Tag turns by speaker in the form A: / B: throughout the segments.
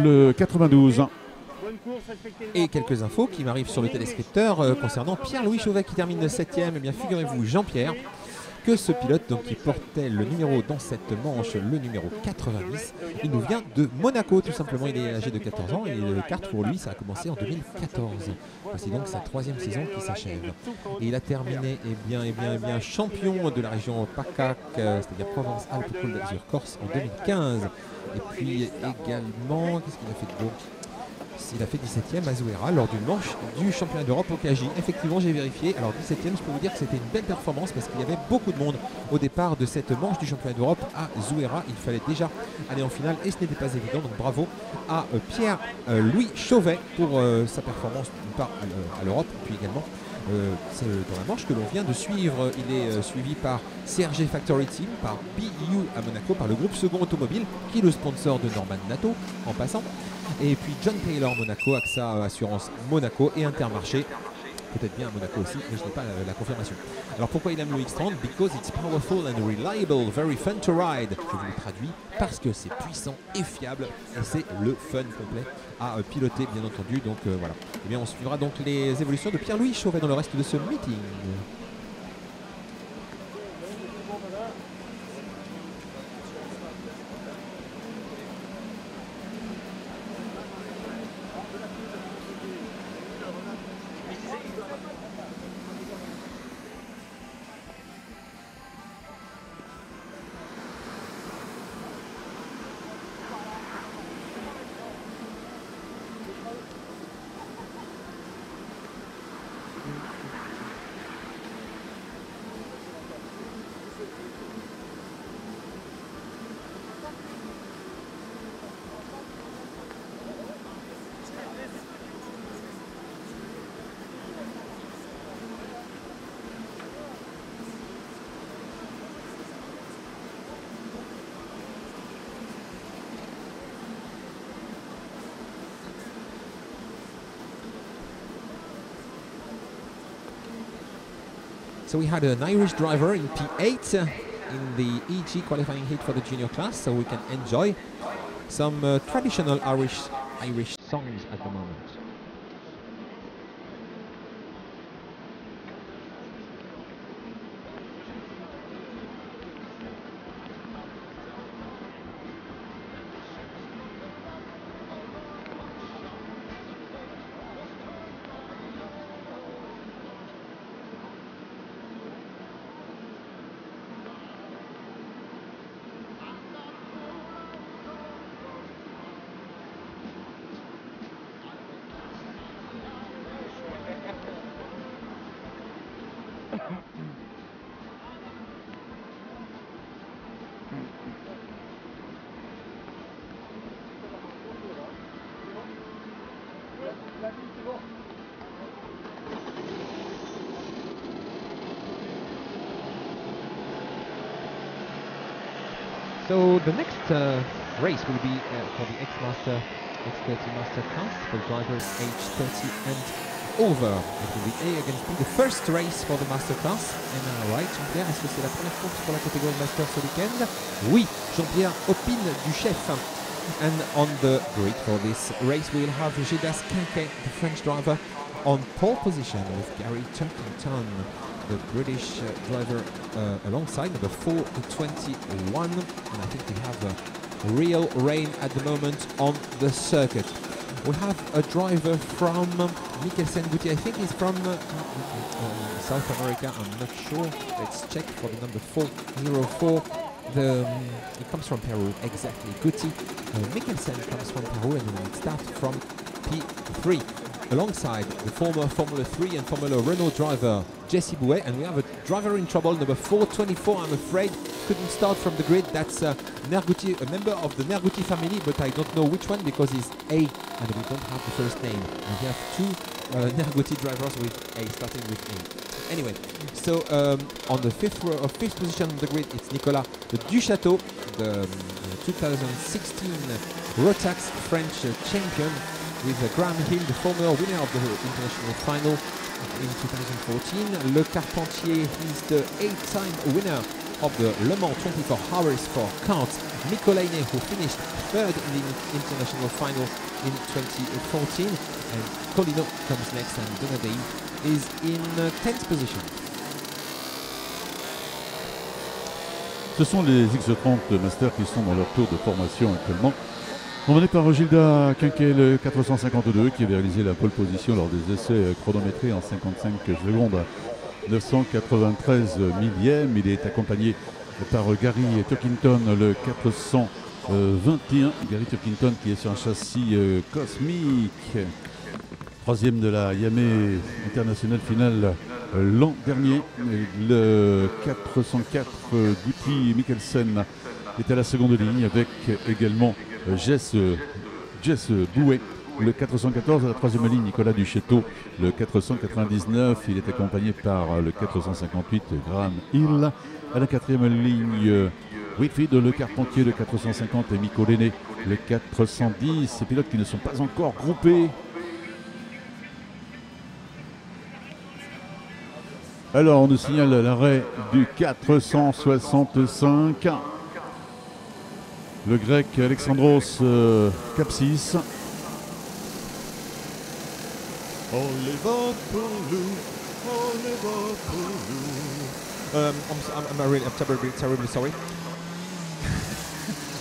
A: Le 92.
B: Et quelques infos qui m'arrivent sur le téléscripteur concernant Pierre-Louis Chauvet qui termine 7e. Eh bien, figurez-vous, Jean-Pierre, que ce pilote donc, qui portait le numéro dans cette manche, le numéro 90, il nous vient de Monaco tout simplement. Il est âgé de 14 ans et le kart pour lui ça a commencé en 2014. Voici donc sa 3e saison qui s'achève. Et il a terminé champion de la région PACAC, c'est-à-dire Provence-Alpes-Côte d'Azur-Corse en 2015. Et puis également, qu'est-ce qu'il a fait de beau? Il a fait 17e à Zouera lors d'une manche du championnat d'Europe au KJ. Effectivement, j'ai vérifié. Alors 17e, je peux vous dire que c'était une belle performance parce qu'il y avait beaucoup de monde au départ de cette manche du championnat d'Europe à Zouera. Il fallait déjà aller en finale et ce n'était pas évident. Donc bravo à Pierre-Louis Chauvet pour sa performance d'une part à l'Europe, puis également c'est dans la manche que l'on vient de suivre. Il est suivi par CRG Factory Team, par BU à Monaco, par le groupe Second Automobile, qui est le sponsor de Norman Nato en passant. Et puis John Taylor Monaco, AXA Assurance Monaco et Intermarché. Peut-être bien à Monaco aussi, mais je n'ai pas la confirmation. Alors pourquoi il aime le X30? Because it's powerful and reliable, very fun to ride. Je vous le traduis, parce que c'est puissant et fiable et c'est le fun complet à piloter bien entendu. Donc voilà. Et bien on suivra donc les évolutions de Pierre-Louis Chauvet dans le reste de ce meeting. So we had an Irish driver in P8 in the EG qualifying heat for the junior class, so we can enjoy some traditional Irish songs at the moment. So the next race will be for the X-Master, X30 Master class for drivers age 30 and over. It will be A against B, the first race for the Master class. And right, Jean-Pierre, est-ce que c'est la première course pour la catégorie Master ce week-end? Oui, Jean-Pierre opine du chef. And on the grid for this race we will have Gédas Quinquet, the French driver, on pole position with Gary Turkington, the British driver alongside number 421. And I think we have real rain at the moment on the circuit. We have a driver from Mikkelsen Gutiérrez. I think he's from South America, I'm not sure. Let's check for the number 404. He comes from Peru, exactly. Guti Mikkelsen comes from Peru and will start from P3. Alongside the former Formula 3 and Formula Renault driver Jesse Bouet, and we have a driver in trouble, number 424, I'm afraid, couldn't start from the grid. That's Nerguti, a member of the Nerguti family, but I don't know which one because he's A and we don't have the first name. And we have two Nerguti drivers with A, starting with A. Anyway, so on the fifth position on the grid, it's Nicolas Duchateau, the 2016 Rotax French champion, with Graham Hill, the former winner of the international final in 2014. Le Carpentier, he's the 8-time winner of the Le Mans 24 Hours for karts. Mikko Leine, who finished third in the international final in 2014. And Colino comes next, and Donadei is in 10th position.
A: Ce sont les X30 Master qui sont dans leur tour de formation actuellement. Emmené par Gilda Quinquet, le 452, qui avait réalisé la pole position lors des essais chronométrés en 55 secondes 993 millièmes. Il est accompagné par Gary Turkington, le 421. Gary Turkington qui est sur un châssis cosmique. Troisième de la Yamé International Finale l'an dernier. Le 404 Guti Mikkelsen est à la seconde ligne avec également Jess Bouet. Le 414 à la troisième ligne, Nicolas Duchetto. Le 499, il est accompagné par le 458 Graham Hill. À la quatrième ligne, Whitfield, le Carpentier, le 450 et Mikko Leine, le 410. Ces pilotes qui ne sont pas encore groupés. Alors on nous signale l'arrêt du 465. Le grec Alexandros Kapsis.
B: On les vote pour nous, on les vote pour nous. I'm terribly sorry.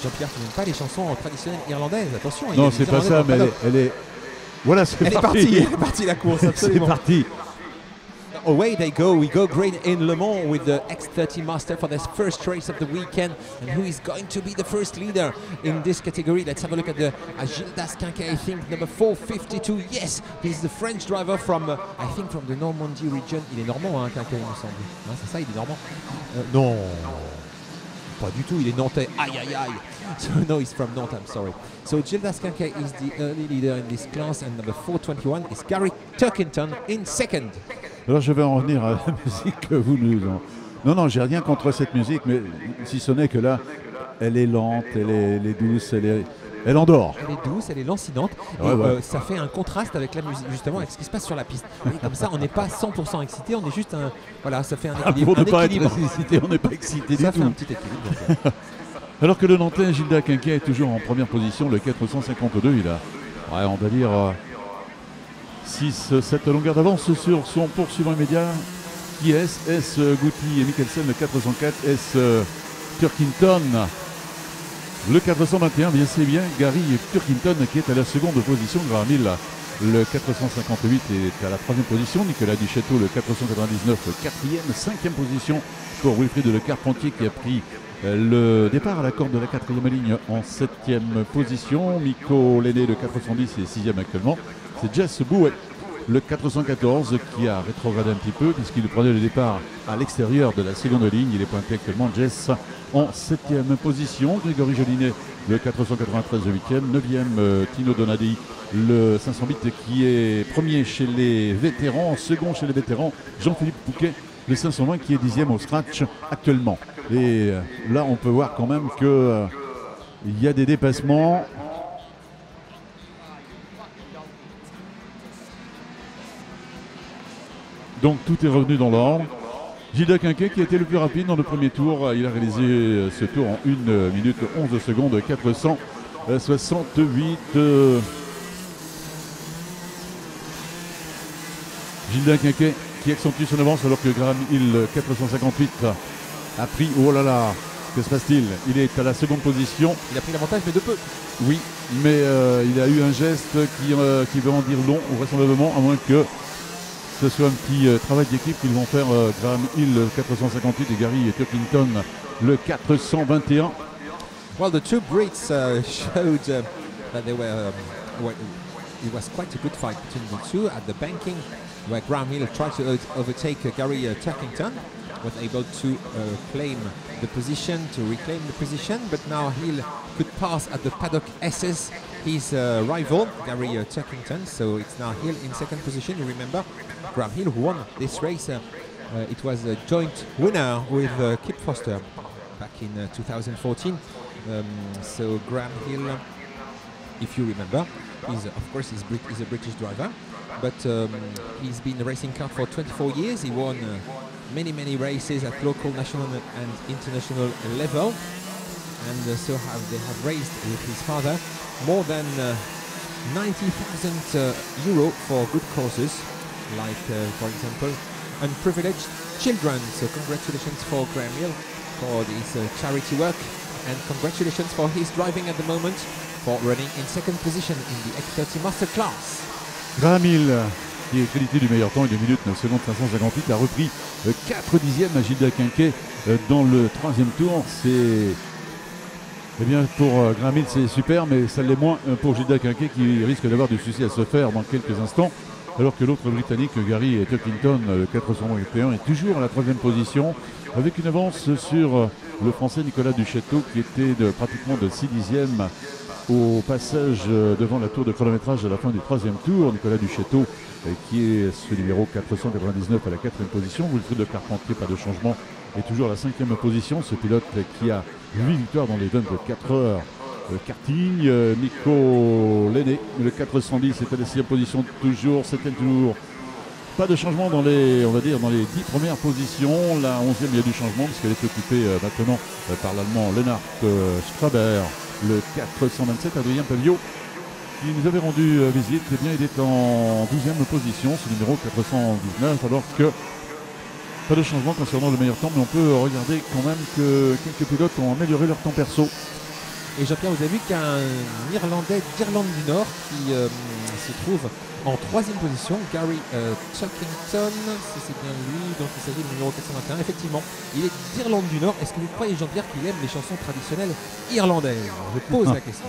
B: Jean-Pierre, tu n'aimes pas les chansons traditionnelles irlandaises? Attention.
A: Non, c'est pas ça, mais elle est... Voilà, c'est parti.
B: Elle est partie la course, absolument.
A: C'est parti.
B: Away they go. We go green in Le Mans with the X30 Master for this first race of the weekend. And who is going to be the first leader in this category? Let's have a look at the Gildas Quinquet, I think, number 452. Yes, he's the French driver from, I think, from the Normandy region. Il est normand, hein, Quinquet, il me semble. Hein, c'est ça, il est normand. Non, pas du tout, il est nantais. Aïe, aïe, aïe. So no, he's from Nantes, I'm sorry. So Gildas Quinquet is the early leader in this class, and number 421 is Gary Turkington in second.
A: Alors je vais en revenir à la musique que vous nous en... Non, j'ai rien contre cette musique, mais si ce n'est que là, elle est lente, elle est douce, elle endort.
B: Elle est douce, elle est lancinante,
A: ouais,
B: et
A: ouais.
B: Ça fait un contraste avec la musique, justement, avec ce qui se passe sur la piste. Et comme ça, on n'est pas 100% excité, on est juste un... Voilà, ça fait un équilibre.
A: Pour ne pas être excité, on n'est pas excité du
B: ça
A: tout.
B: fait un petit équilibre.
A: Alors que le Nantais Gilda Quinquet est toujours en première position, le 452, il a, on va dire, 6-7 longueurs d'avance sur son poursuivant immédiat, qui est S. Guti et Mikkelsen, le 404, S. Turkington, le 421, bien c'est bien Gary Turkington qui est à la seconde position, Graham Hill, le 458 est à la troisième position, Nicolas Duchetto, le 499, quatrième, cinquième position pour Wilfried Le Carpentier qui a pris le départ à la corde de la quatrième ligne en septième position. Mikko Leine, le 410 est sixième actuellement. C'est Jess Bouet, le 414, qui a rétrogradé un petit peu puisqu'il prenait le départ à l'extérieur de la seconde ligne. Il est pointé actuellement Jess en septième position. Grégory Jolinet, le 493, le huitième. Neuvième, Tino Donadei, le 508, qui est premier chez les vétérans. Second chez les vétérans, Jean-Philippe Pouquet, le 520, qui est dixième au scratch actuellement. Et là, on peut voir quand même que il y a des dépassements. Donc tout est revenu dans l'ordre. Gilda Quinquet qui a été le plus rapide dans le premier tour. Il a réalisé ce tour en 1 minute 11 secondes 468. Gilda Quinquet qui accentue son avance alors que Graham Hill 458 a pris, oh là là, que se passe-t-il? Il est à la seconde position.
B: Il a pris l'avantage mais de peu.
A: Oui, mais il a eu un geste qui veut en dire long, vraisemblablement, à moins que ce soit un petit travail d'équipe qu'ils vont faire Graham Hill 458 et Gary Turkington le 421.
B: Well, the two Brits showed that they were, it was quite a good fight between the two at the banking, where Graham Hill tried to overtake Gary Turkington, was able to reclaim the position, but now Hill could pass at the paddock SS his rival, Gary Turkington, so it's now Hill in second position. You remember, Graham Hill, who won this race, it was a joint winner with Kip Foster back in 2014. So Graham Hill, if you remember, he's a British driver, but he's been racing car for 24 years. He won many races at local, national and international level, and so they have raised with his father more than 90,000 euro for good causes, like for example unprivileged children. So congratulations for Graham Hill for his charity work, and congratulations for his driving at the moment, for running in second position in the X30 Masterclass.
A: Graham Hill, qui est crédité du meilleur temps et 2 minutes 9 secondes 558, a repris 4 dixièmes à Gilles Quinquet dans le 3e tour. C'est, eh bien, pour Graham Hill c'est super, mais ça l'est moins pour Gilles Quinquet, qui risque d'avoir du souci à se faire dans quelques instants, alors que l'autre Britannique, Gary Turkington, le 421, est toujours à la 3e position, avec une avance sur le Français Nicolas Duchâteau, qui était pratiquement de 6 dixièmes au passage devant la tour de chronométrage à la fin du 3e tour. Nicolas Duchâteau, qui est ce numéro 499 à la 4e position. Wilfried de Carpentier, pas de changement, est toujours à la 5e position. Ce pilote qui a 8 victoires dans les 24 heures karting. Nico Lenné, le 410, est à la 6e position toujours, 7e tour. Pas de changement dans les, on va dire, dans les 10 premières positions. La 11e, il y a du changement puisqu'elle est occupée maintenant par l'Allemand Lennart Straber, le 427, Adrien Pavillot, qui nous avait rendu visite. Eh bien, il est en 12e position, ce numéro 419, alors que pas de changement concernant le meilleur temps, mais on peut regarder quand même que quelques pilotes ont amélioré leur temps perso.
B: Et Jean-Pierre, vous avez vu qu'un Irlandais d'Irlande du Nord qui se trouve en 3e position, Gary Chuckington, si c'est bien lui, donc il s'agit du numéro 421. Effectivement, il est d'Irlande du Nord. Est-ce que vous croyez, Jean-Pierre, qu'il aime les chansons traditionnelles irlandaises? Je pose la question.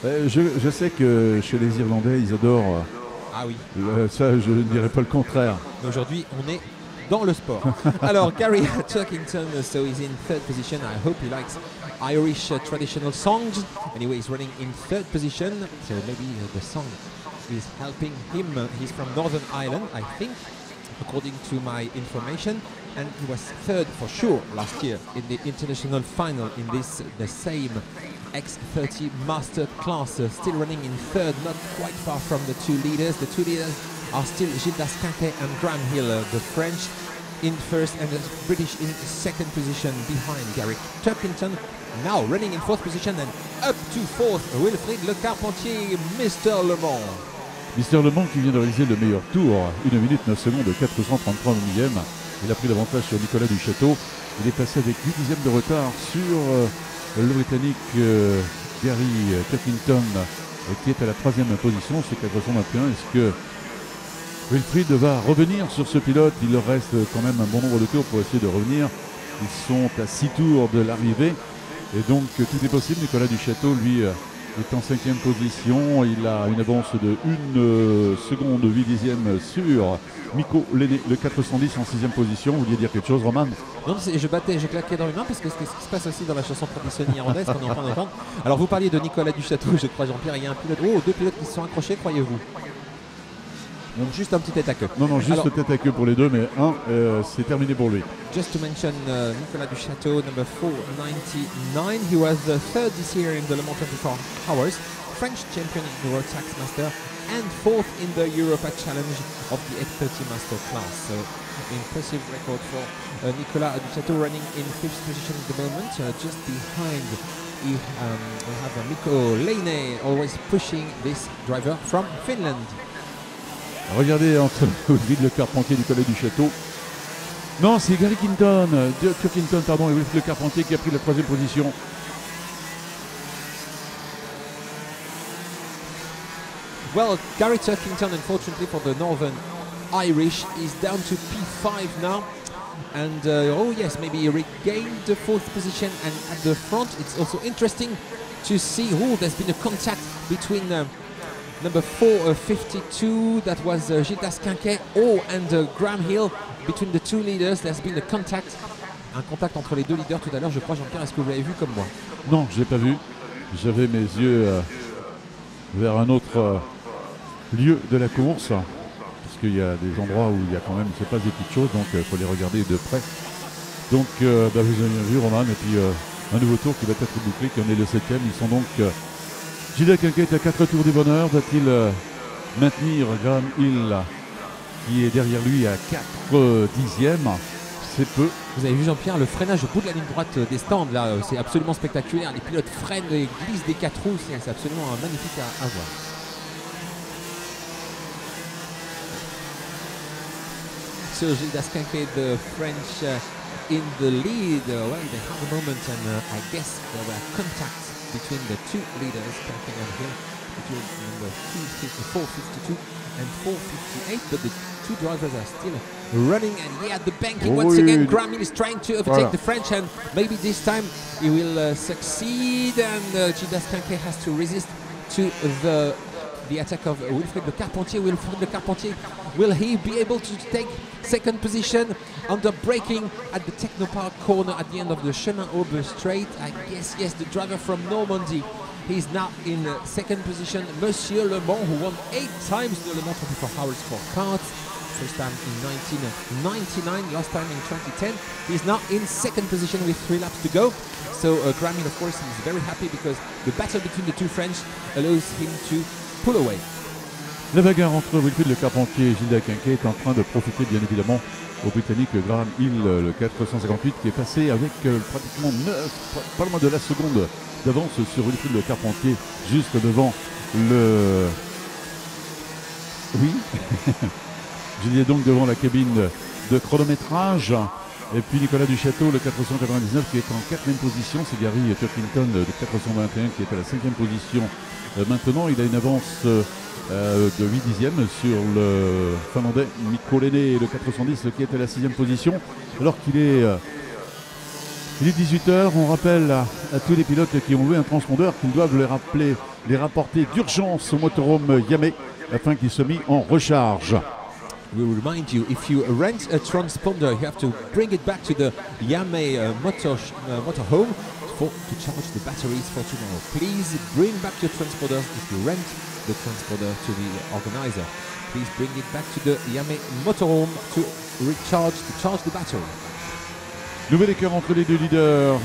A: Je sais que chez les Irlandais, ils adorent.
B: Ah oui.
A: Ça, je ne dirais pas le contraire.
B: Aujourd'hui, on est dans le sport. Alors, Gary Turkington, so he's in 3rd position. I hope he likes Irish traditional songs. Anyway, he's running in 3rd position, so maybe the song is helping him. He's from Northern Ireland, I think, according to my information, and he was 3rd for sure last year in the international final in this the same X30 Master Class. Still running in 3rd, not quite far from the 2 leaders. The 2 leaders are still Gilles Quinquet and Graham Hill, the French in 1st and the British in 2nd position behind Gary Turkington. Now running in 4th position and up to 4th, Wilfried Le Carpentier, Mr. Le Mans.
A: Mr. Le Mans qui vient de réaliser le meilleur tour, 1 minute 9 secondes, 433 millième. Il a pris l'avantage sur Nicolas Duchâteau. Il est passé avec 8 dixièmes de retard sur le Britannique Gary Turkington, qui est à la 3e position, c'est 421. Est-ce que Wilfried va revenir sur ce pilote? Il leur reste quand même un bon nombre de tours pour essayer de revenir. Ils sont à 6 tours de l'arrivée. Et donc tout est possible. Nicolas Duchâteau, lui, est en 5e position. Il a une avance de 1 seconde 8 dixièmes sur Mikko Lenné, le 410 en 6e position. Vous vouliez dire quelque chose, Roman?
B: Non, je claquais dans les mains parce que c'est ce qui se passe aussi dans la chanson traditionnelle irlandaise qu'on est en train d'entendre. Alors vous parliez de Nicolas Duchâteau, je crois, Jean-Pierre, il y a un pilote, 2 pilotes qui se sont accrochés, croyez-vous? Donc juste un petit tête à queue.
A: Non, juste tête à queue pour les deux, mais c'est terminé pour lui.
B: Just to mention Nicolas Duchâteau, number 499. He was 3rd this year in the Le Mans 24 Hours, French champion in the World Tax Master, and 4th in the Europa Challenge of the X30 Master Class. So impressive record for Nicolas Duchâteau, running in 5th position at the moment. Just behind we have Mikko Lenné, always pushing this driver from Finland.
A: Regardez entre Wilfried Le Carpentier et Nicolas Duchâteau. Non, c'est Gary Turkington, pardon, et Wilfried Le Carpentier qui a pris la 3e position.
B: Well, Gary Turkington, unfortunately for the Northern Irish, is down to P5 now. And oh yes, maybe he regained the 4th position, and at the front it's also interesting to see, there's been a contact between number 452, that was Gilles Quinquet, and Graham Hill. Between the 2 leaders, there's been a contact. Un contact entre les 2 leaders tout à l'heure, je crois, Jean-Pierre, est-ce que vous l'avez vu comme moi?
A: Non, je l'ai pas vu. J'avais mes yeux vers un autre lieu de la course, parce qu'il y a des endroits où il y a quand même, c'est pas des petites choses, donc il faut les regarder de près. Donc vous avez bien vu, Roman, et puis un nouveau tour qui va être bouclé, qui en est le 7e. Ils sont donc Gilles Quinquet est à 4 tours du bonheur. Va-t-il maintenir Graham Hill, qui est derrière lui à 4 dixièmes? assez peu.
B: Vous avez vu Jean-Pierre, le freinage au bout de la ligne droite des stands, là, c'est absolument spectaculaire. Les pilotes freinent et glissent des 4 roues, c'est absolument magnifique à voir. So Gildas Quinquet, the French in the lead. Well, they have a moment, and I guess there were contacts between the two leaders, Quinquet and Hill, between number 452 and 458, but the two drivers are still running, and yeah, the banking once again. Graham Hill is trying to overtake the French, and maybe this time he will succeed, and Gildas Quinquet has to resist to the attack of Wilfried Le Carpentier. Wilfried Le Carpentier, will he be able to take second position under braking at the Technopark corner at the end of the Chemin Aube straight? I guess yes, the driver from Normandy. He's now in second position. Monsieur Le Mans, who won 8 times the Le Mans 24 Hours for karts. First time in 1999, last time in 2010. He's now in second position with 3 laps to go. So Graham Hill, of course, is very happy because the battle between the two French allows him to pull away.
A: La bagarre entre Wilfried Le Carpentier et Gildas Quinquet est en train de profiter bien évidemment au Britannique Graham Hill, le 458, qui est passé avec pratiquement 9, pas loin de la seconde d'avance sur Wilfried Le Carpentier, juste devant le... Oui, Gilles est donc devant la cabine de chronométrage. Et puis Nicolas Duchâteau, le 499, qui est en 4e position. C'est Gary Turkington, le 421, qui est à la 5e position. Maintenant, il a une avance de 8 dixièmes sur le Finlandais Mikko Lenné, le 410, qui est à la 6e position. Alors qu'il est, il est 18h, on rappelle à tous les pilotes qui ont loué un transpondeur qu'ils doivent les rapporter d'urgence au motorhome Yamé afin qu'il soit mis en recharge.
B: We will remind you, if you rent a transponder, you have to bring it back to the Yamé motorhome to charge the batteries for tomorrow. Please bring back your transponders if you rent the transponder to the organizer. Please bring it back to the Yamé motorhome to charge the battery.
A: Nouvel écart entre les deux leaders,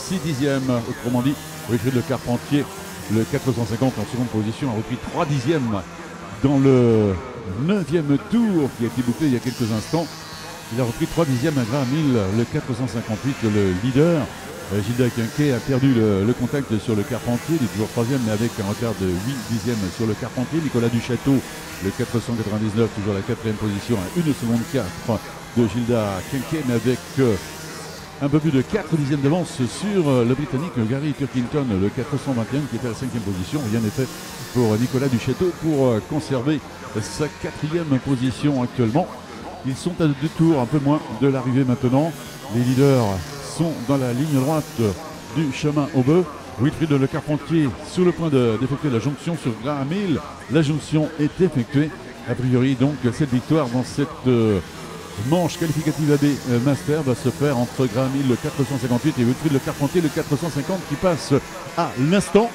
A: 6 dixièmes, autrement dit, Wilfried Le Carpentier, le 450 en seconde position, a repris 3 dixièmes dans le 9e tour qui a été bouclé il y a quelques instants. Il a repris 3 dixièmes à Graham Hill, le 458, le leader. Gildas Quinquet a perdu le contact sur le Carpentier, il est toujours 3e mais avec un retard de 8 dixièmes sur le Carpentier. Nicolas Duchâteau, le 499, toujours la 4e position, à 1 seconde 4 de Gildas Quinquet, mais avec un peu plus de 4 dixièmes d'avance sur le Britannique Gary Turkington, le 421, qui était à la 5e position. Rien n'est fait pour Nicolas Duchâteau pour conserver sa 4e position actuellement. Ils sont à 2 tours, un peu moins de l'arrivée maintenant. Les leaders sont dans la ligne droite du chemin Aube. Wilfried Le Carpentier sur le point d'effectuer la jonction sur Graham Hill. La jonction est effectuée. A priori, donc, cette victoire dans cette manche qualificative AB Master va se faire entre Graham Hill, le 458, et Wilfried Le Carpentier, le 450, qui passe à l'instant.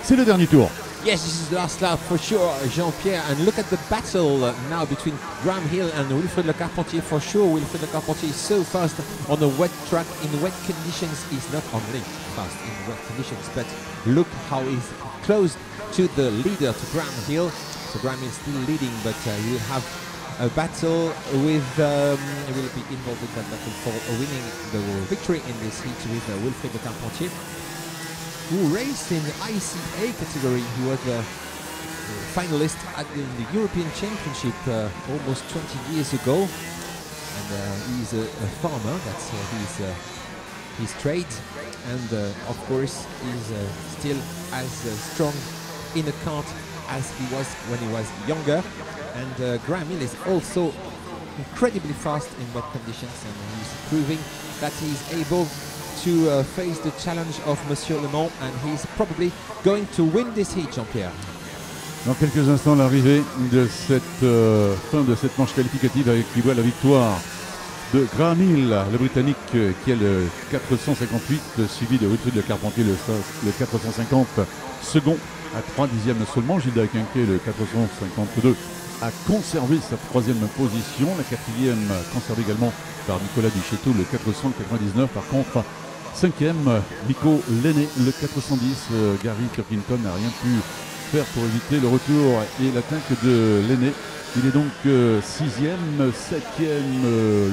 A: C'est le dernier tour.
B: Yes, this is the last lap for sure, Jean-Pierre. And look at the battle now between Graham Hill and Wilfried Le Carpentier. For sure, Wilfried Le Carpentier is so fast on a wet track. In wet conditions, he's not only fast in wet conditions, but look how he's close to the leader, to Graham Hill. So Graham Hill is still leading, but he will have a battle with, he will be involved in that battle for winning the victory in this heat with Wilfried Le Carpentier, who raced in the ICA category. He was a finalist at the European Championship almost 20 years ago. And he's a farmer, that's his trade. And of course, he's still as strong in a kart as he was when he was younger. And Graham Hill is also incredibly fast in wet conditions, and he's proving that he's able to face the challenge of Monsieur Le Mans, and he's probably going to win this heat, Jean-Pierre.
A: Dans quelques instants, l'arrivée de cette fin de cette manche qualificative qui voit la victoire de Graham Hill, le Britannique, qui est le 458, suivi de Wilfried Le Carpentier, le 450, second à 3 dixièmes seulement. Gildas Quinquet, le 452, a conservé sa 3e position. La 4e conservée également par Nicolas Duchâteau, le 499. Par contre, 5e, Mikko Lenné, le 410. Gary Turkington n'a rien pu faire pour éviter le retour et l'attaque de Lenné. Il est donc 6e, 7e,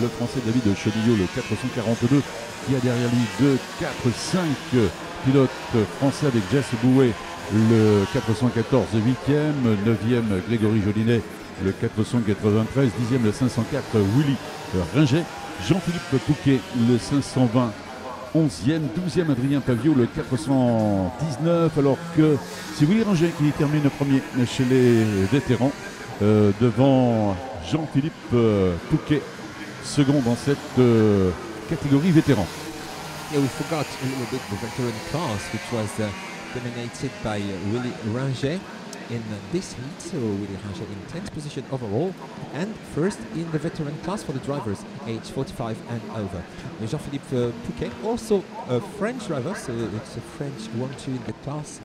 A: le français David Chedillot, le 442, qui a derrière lui 2, 4, 5 pilotes français avec Jess Bouet, le 414, 8e, 9e Grégory Jolinet, le 493, 10e le 504 Willy Ringer, Jean-Philippe Pouquet, le 520, 11e, 12e Adrien Pavio, le 419, alors que c'est Willy Ringer qui termine le premier chez les vétérans, devant Jean-Philippe Pouquet, second dans cette catégorie vétéran.
B: Yeah, we forgot a little bit the veteran class, which was dominated by Willy Ringer in this heat. So Willy Ringer in 10th position overall, and first in the veteran class for the drivers, age 45 and over. Jean-Philippe Pouquet, also a French driver, so it's a French 1-2 in the class.